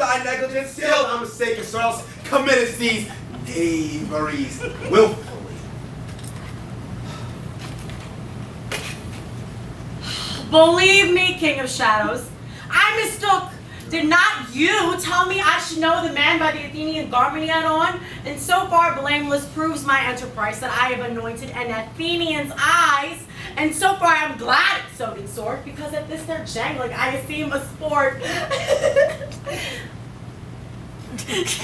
thy negligence, still thou mistakest, or else committest these knaveries willfully. Believe me, King of Shadows, I mistook. Did not you tell me I should know the man by the Athenian garment he had on? And so far blameless proves my enterprise that I have anointed an Athenian's eyes. And so far I'm glad it's so in sort, because at this their jangling I esteem a sport.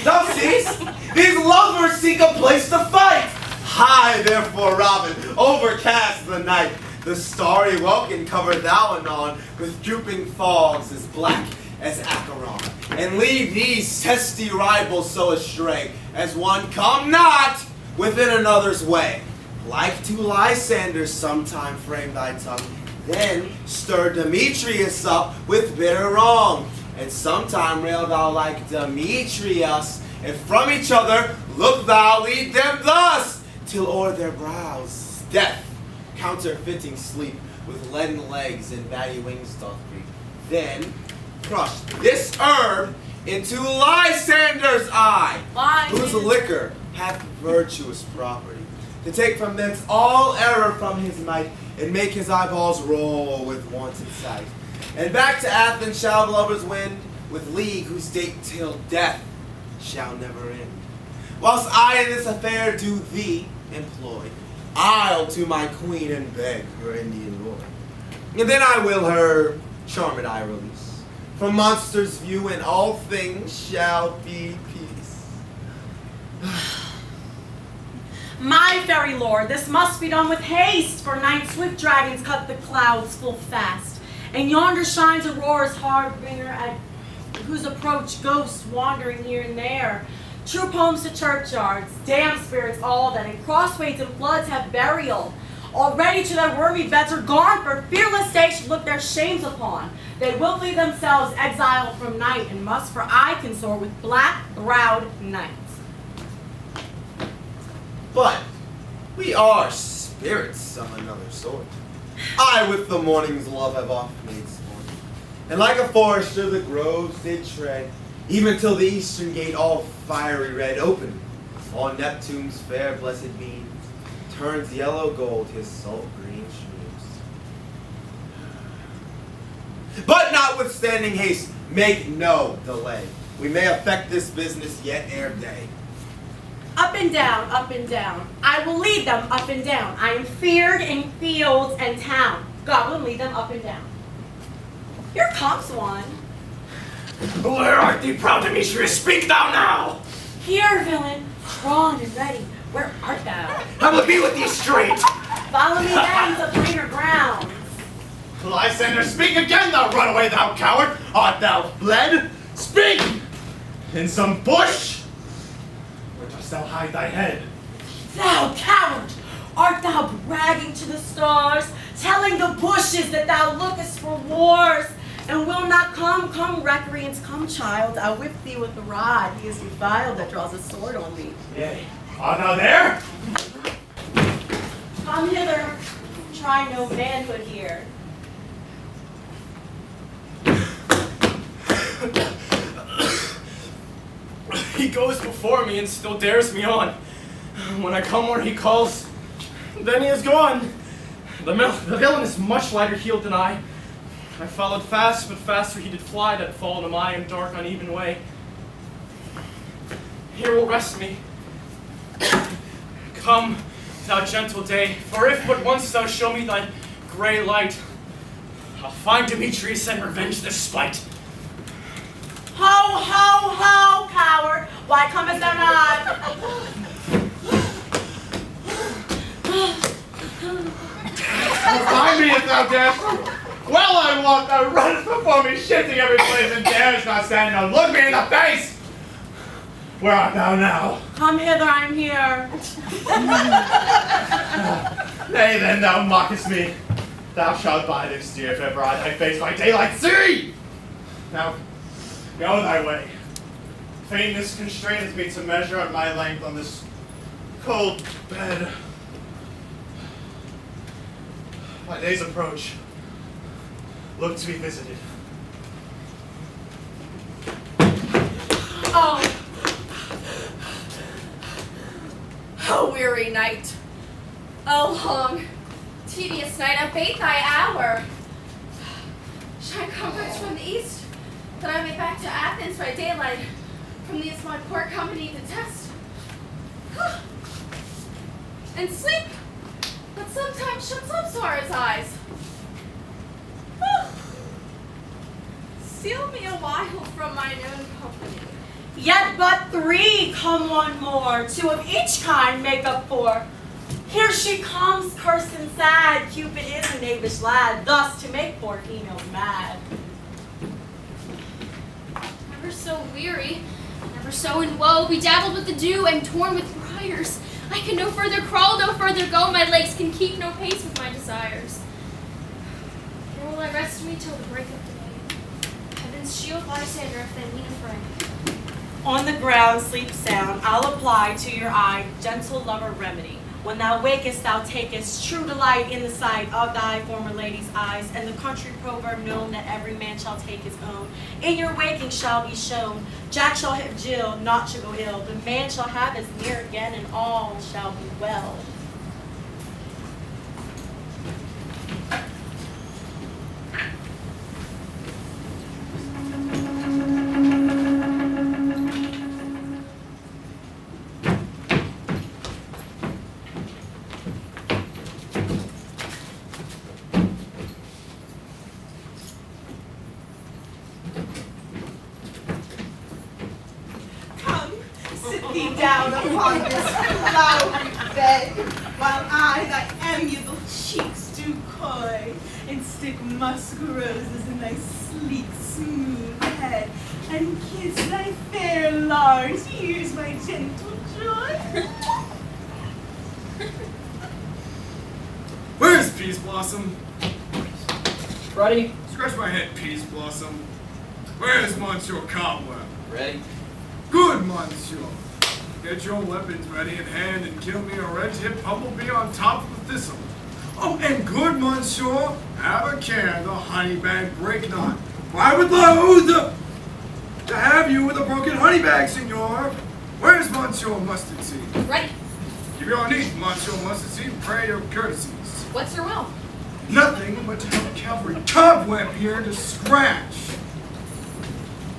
Thou seest, these lovers seek a place to fight. High, therefore, Robin, overcast the night. The starry welkin cover thou anon with drooping fogs as black as Acheron, and leave these testy rivals so astray as one come not within another's way. Like to Lysanders sometime frame thy tongue, then stir Demetrius up with bitter wrong, and sometime rail thou like Demetrius, and from each other look thou lead them thus, till o'er their brows death, counterfeiting sleep, with leaden legs and batty wings doth creep. Then crush this herb into Lysander's eye, whose liquor hath virtuous property, to take from thence all error from his might, and make his eyeballs roll with wanton sight. And back to Athens shall the lovers wend, with league whose date till death shall never end. Whilst I in this affair do thee employ, I'll to my queen and beg her Indian lord, and then I will her charmed eye release from monsters' view, and all things shall be peace. My fairy lord, this must be done with haste, for night swift dragons cut the clouds full fast, and yonder shines Aurora's harbinger, at whose approach ghosts wandering here and there. Troop homes to churchyards, damned spirits all that in crossways and floods have burial. Already to their wormy beds are gone, for fearless they should look their shames upon. They will leave themselves exiled from night, and must for I consort with black-browed knights. But we are spirits of another sort. I with the morning's love have oft made sport, and like a forester the groves did tread, even till the eastern gate all fiery red opened, on Neptune's fair blessed beam turns yellow gold his salt green streams. But notwithstanding haste, make no delay. We may effect this business yet ere day. Up and down, up and down. I will lead them up and down. I am feared in fields and town. God will lead them up and down. Here comes one. Where art thee, proud Demetrius? Speak thou now! Here, villain, strong and ready. Where art thou? I will be with thee straight! Follow me then to greener grounds. Lysander, speak again, thou runaway, thou coward! Art thou fled? Speak! In some bush? Where dost thou hide thy head? Thou coward! Art thou bragging to the stars, telling the bushes that thou lookest for wars, and will not come? Come, recreants, come, child. I'll whip thee with the rod. He is defiled that draws a sword on thee. Yea. Art thou there? Come hither. Try no manhood here. He goes before me and still dares me on. When I come where he calls, then he is gone. The villain is much lighter heeled than I. I followed fast, but faster he did fly, that fall to my and dark uneven way. Here will rest me. Come, thou gentle day, for if but once thou show me thy gray light, I'll find Demetrius and revenge this spite. Ho, ho, ho, coward! Why comest thou not? Find me if thou darest! Well, I want thou runnest before me, shifting every place, and dares not stand and look me in the face! Where art thou now? Come hither, I am here. Nay, then thou mockest me. Thou shalt buy this dear if ever I thy face by daylight see! Now, go thy way. Faintness constraineth me to measure out my length on this cold bed. My days approach. Look to be visited. weary night. O long, tedious night, abate thy hour. Shine comforts from the east, that I may back to Athens by daylight. From these my poor company detest. And sleep, but sometimes shuts up sorrow's eyes. Steal me a while from mine own company. Yet but 3, come one more, 2 of each kind make up 4. Here she comes, cursed and sad. Cupid is a knavish lad, thus to make poor females mad. Never so weary, never so in woe, bedabbled with the dew and torn with briars. I can no further crawl, no further go, my legs can keep no pace with my desires. Here will I rest me till the break of day. Heaven's shield Lysander, if they lean a friend. On the ground sleep sound, I'll apply to your eye gentle lover remedy. When thou wakest, thou takest true delight in the sight of thy former lady's eyes, and the country proverb known that every man shall take his own. In your waking shall be shown, Jack shall have Jill, naught shall go ill, the man shall have his near again, and all shall be well. Down upon this flowery bed, while I thy amiable cheeks do coy, and stick musk roses in thy sleek, smooth head, and kiss thy fair large ears, my gentle joy. Where's Peas Blossom? Ready? Scratch my head, Peas Blossom. Where's Monsieur Cobweb? Ready? Good, Monsieur. Get your weapons ready in hand and kill me a red-tipped bumblebee on top of the thistle. Oh, and good, Monsieur, have a care the honey bag break not. For I would loathe to have you with a broken honey bag, Signor. Where's Monsieur Mustard Seed? Ready. Give your need, Monsieur Mustard Seed, pray your courtesies. What's your will? Nothing but to have a cavalry cobweb here to scratch.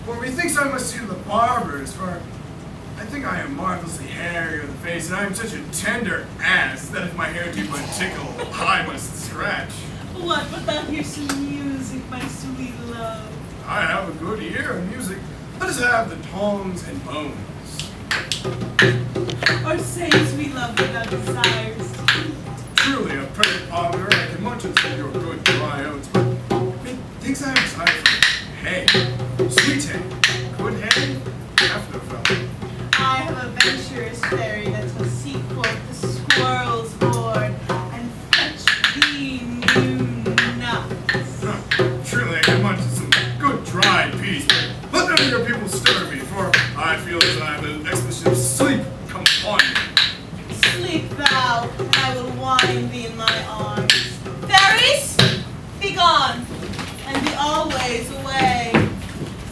For methinks I must see to the barber's, for I think I am marvelously hairy of the face, and I am such a tender ass that if my hair do but tickle, I must scratch. What, but thou hear some music, my sweet love? I have a good ear of music. Let us have the tongs and bones. Or say, sweet love, what thou desires. Truly, a pretty powder, I can munch into your good dry oats, but methinks I am tired of hay. Sweet hay. Good hay. After the fellow. I have a venturous fairy that will seek forth the squirrel's board and fetch thee new nuts. Truly, I can munch some good dried peas, but let none of your people stir me, for I feel as I have an expedition of sleep come upon me. Sleep thou, and I will wind thee in my arms. Fairies, be gone, and be always away.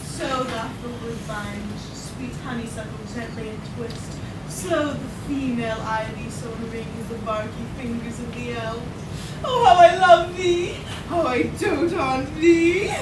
So doth the woodbine, sweet honeysuckle gently entwist. So the female ivy so rings the barky fingers of the elf. Oh, how I love thee! How I dote on thee!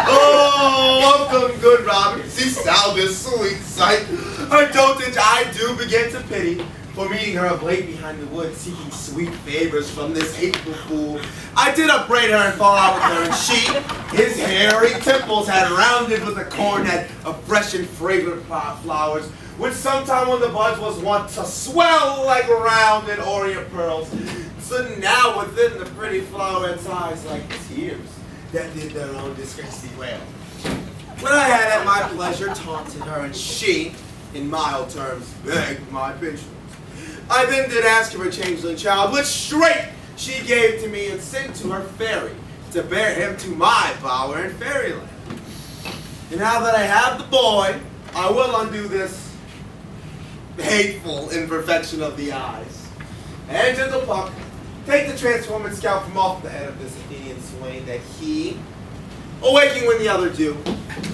Oh, welcome, good Robert. See thou this sweet sight. Her dotage I do begin to pity, for meeting her of late behind the wood, seeking sweet favors from this hateful fool. I did upbraid her and fall out with her, and she, his hairy temples had rounded with a coronet of fresh and fragrant flowers, which sometime when the buds was wont to swell like rounded orient pearls. So now within the pretty floweret's eyes like tears that did their own disgrace wail. When I had at my pleasure taunted her, and she, in mild terms, begged my patience, I then did ask of her changeling child, which straight she gave to me and sent to her fairy, to bear him to my bower in fairyland. And now that I have the boy, I will undo this hateful imperfection of the eyes. And gentle Puck, take the transforming scalp from off the head of this Athenian swain, that he, awaking when the other do,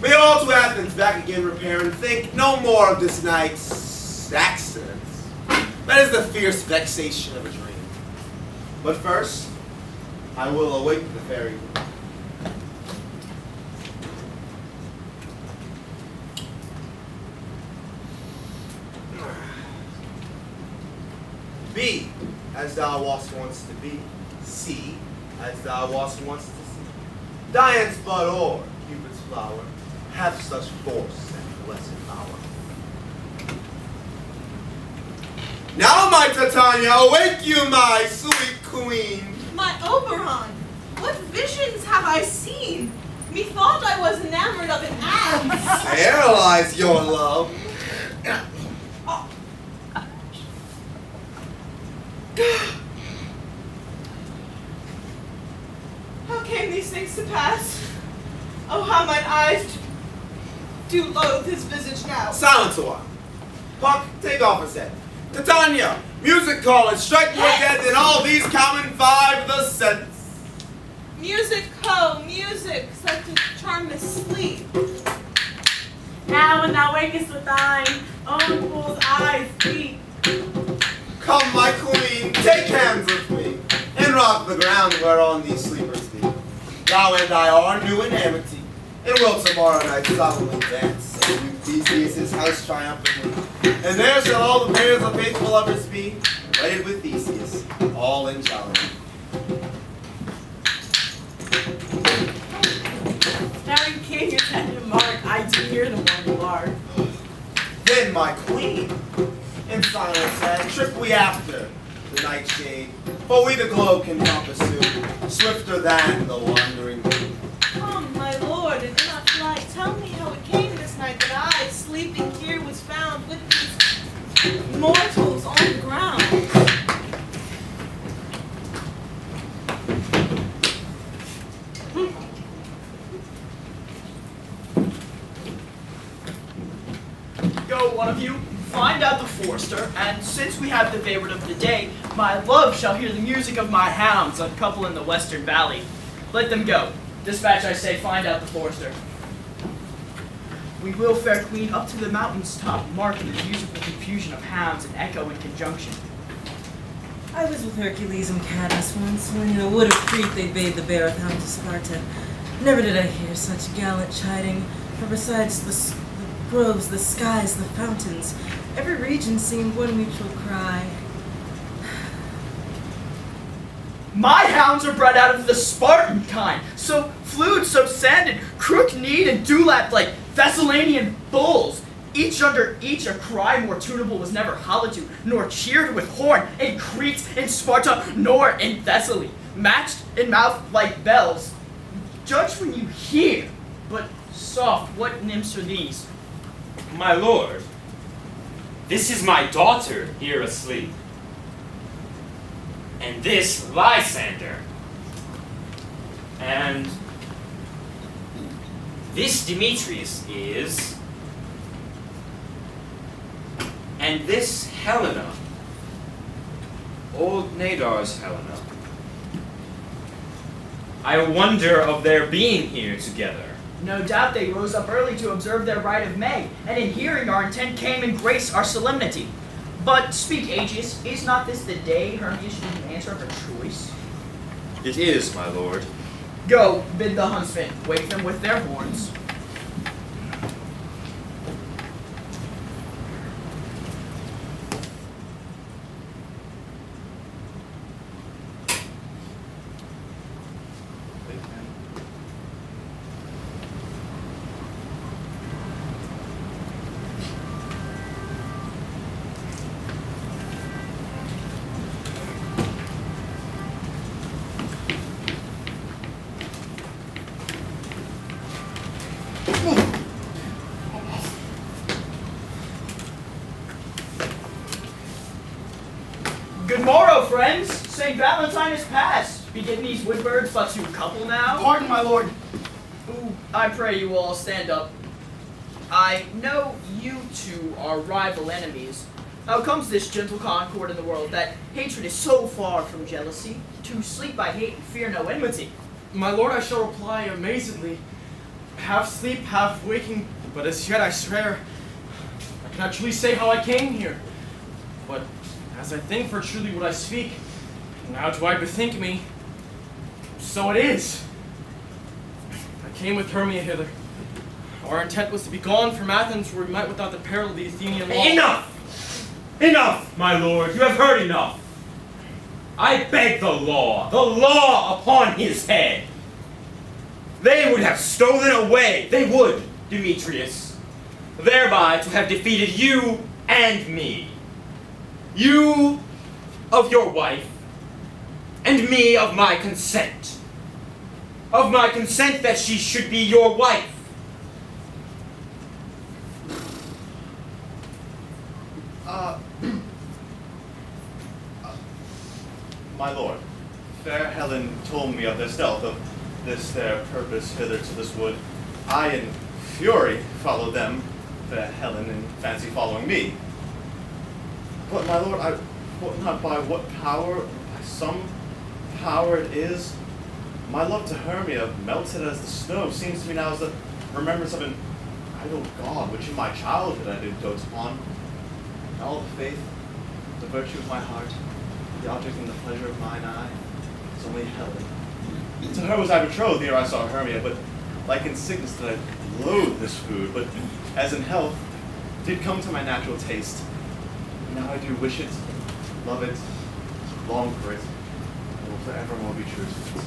may all to Athens back again repair, and think no more of this night's accidents. That is the fierce vexation of a dream. But first, I will awake the fairy. Be as thou wast once to be, see as thou wast once to see. Dian's bud or Cupid's flower have such force and blessed power. Now, my Titania, awake you, my sweet queen. My Oberon, what visions have I seen? Methought I was enamored of an ass. Paralyze your love. How came these things to pass? Oh, how mine eyes do loathe his visage now. Silence a while. Puck, take off his head. Titania, music call and strike more dead than all these common five the sense. Music, ho, music, such a charm as sleep. Now when thou wakest with thine own fool's eyes deep. Come, my queen, take hands with me, and rock the ground whereon these sleepers be. Thou and I are new in amity, and will tomorrow night solemnly dance, and view Theseus' house triumphantly. And there shall all the pairs of faithful lovers be, wedded with Theseus, all in jollity. Very king, attendant Mark, I do hear the one you are. Then, my queen, in silence and trip we after the nightshade, for we the globe can compass soon, swifter than the wandering moon. Come, my lord, and do not fly. Tell me how it came this night that I, sleeping here, was found with these mortals on the ground. Go, one of you, find out the forester, and since we have the favorite of the day, my love shall hear the music of my hounds uncouple in the western valley. Let them go. Dispatch, I say, find out the forester. We will, fair queen, up to the mountain's top, marking the musical confusion of hounds and echo in conjunction. I was with Hercules and Cadmus once, when in a wood of Crete they bade the bear of hound to Sparta. Never did I hear such gallant chiding, for besides the groves, the skies, the fountains, every region seemed one mutual cry. My hounds are bred out of the Spartan kind, so fluid, so sanded, crook-kneed, and dewlapped like Thessalian bulls. Each under each a cry more tunable was never hollowed to, nor cheered with horn, in Crete, in Sparta, nor in Thessaly. Matched in mouth like bells. Judge when you hear, but soft, what nymphs are these? My lord, this is my daughter here asleep. And this Lysander. And this Demetrius is. And this Helena. Old Nadar's Helena. I wonder of their being here together. No doubt they rose up early to observe their rite of May, and in hearing our intent came and grace our solemnity. But speak, Aegeus, is not this the day Hermes should answer of her choice? It is, my lord. Go, bid the huntsmen, wake them with their horns. Good morrow, friends. St. Valentine is past. Begin these woodbirds but to couple now? Pardon, my lord. Ooh, I pray you all stand up. I know you two are rival enemies. How comes this gentle concord in the world, that hatred is so far from jealousy, to sleep by hate and fear no enmity? My lord, I shall reply amazedly, half sleep, half waking, but as yet I swear, I cannot truly say how I came here. But as I think for truly what I speak, now do I bethink me, so it is. I came with Hermia hither. Our intent was to be gone from Athens, where we might without the peril of the Athenian law. Enough! Enough, my lord, you have heard enough. I beg the law upon his head. They would have stolen away, they would, Demetrius, thereby to have defeated you and me. You of your wife, and me of my consent. Of my consent that she should be your wife. My lord, fair Helen told me of their stealth, of this their purpose hither to this wood. I in fury followed them, fair Helen in fancy following me. But my lord, I wot not by what power, by some power it is, my love to Hermia, melted as the snow, seems to me now as the remembrance of an idol god, which in my childhood I did dote upon. And all the faith, the virtue of my heart, the object and the pleasure of mine eye, is only Helen. To her was I betrothed ere I saw Hermia, but like in sickness did I loathe this food, but as in health, did come to my natural taste. Now I do wish it, love it, long for it, and will forevermore be true to it.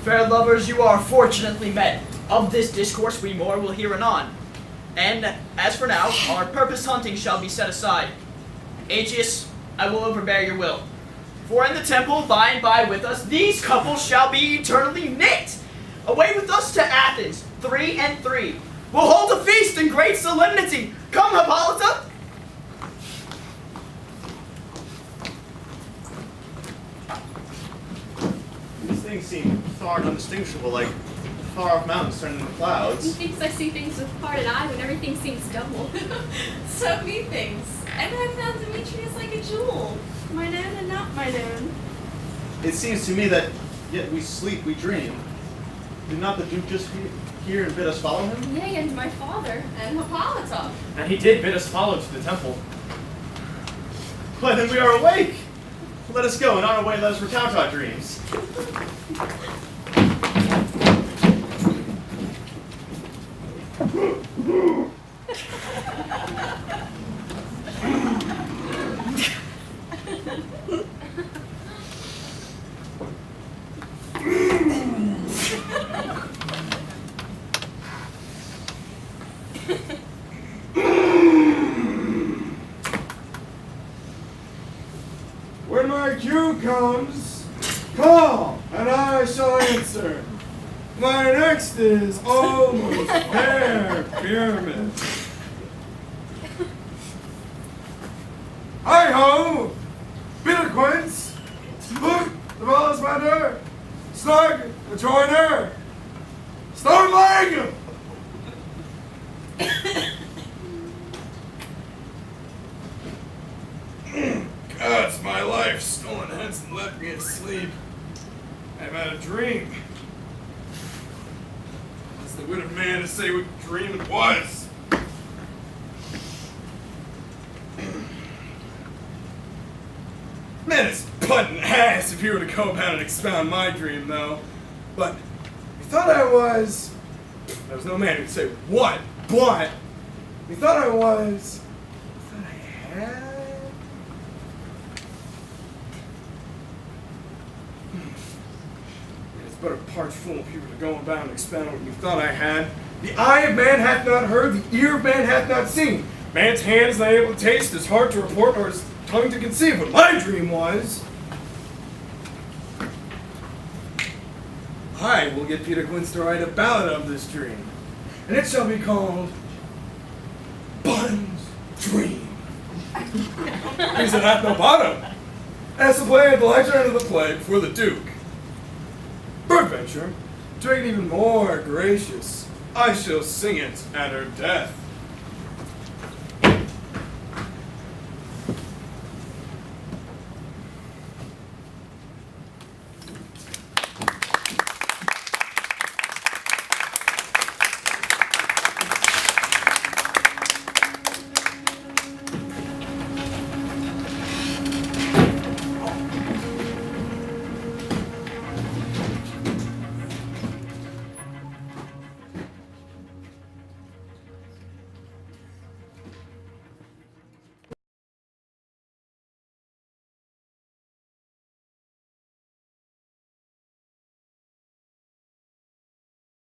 Fair lovers, you are fortunately met. Of this discourse we more will hear anon. And as for now, our purpose hunting shall be set aside. Aegeus, I will overbear your will. For in the temple, by and by with us, these couples shall be eternally knit. Away with us to Athens, 3 and 3. We'll hold a feast in great solemnity. Come, Hippolyta. These things seem far and undistinguishable, like far-off mountains turning into clouds. Methinks I see things with parted eye when everything seems double. So methinks. And I found Demetrius like a jewel. Mine own and not mine own. It seems to me that yet we sleep, we dream. Did not the Duke just hear and bid us follow him? Yea, and my father. And Hippolyta. And he did bid us follow to the temple. Why, then we are awake! Let us go, and on our way let us recount our dreams. When my cue comes, call, and I shall answer. My next is almost fair pyramid. Hi-ho! Bitter quince! Look, the ball is my dirt! Snug, the joiner! Stone leg! God's my life stolen hence and left me asleep. I've had a dream. It's the wit of man to say what dream it was. Man, it's button ass if you were to go about and expound my dream, though. But we thought I was. There was no man who'd say what, but we thought I was. We thought I had. It's but a parched fool of people to go about and expound what we thought I had. The eye of man hath not heard, the ear of man hath not seen. Man's hand is not able to taste, his heart to report, nor his tongue to conceive. What my dream was. I will get Peter Quince to write a ballad of this dream, and it shall be called Bottom's Dream. Because it hath no bottom. As the play at the lecture end of the play before the Duke, Peradventure, to make it even more gracious, I shall sing it at her death.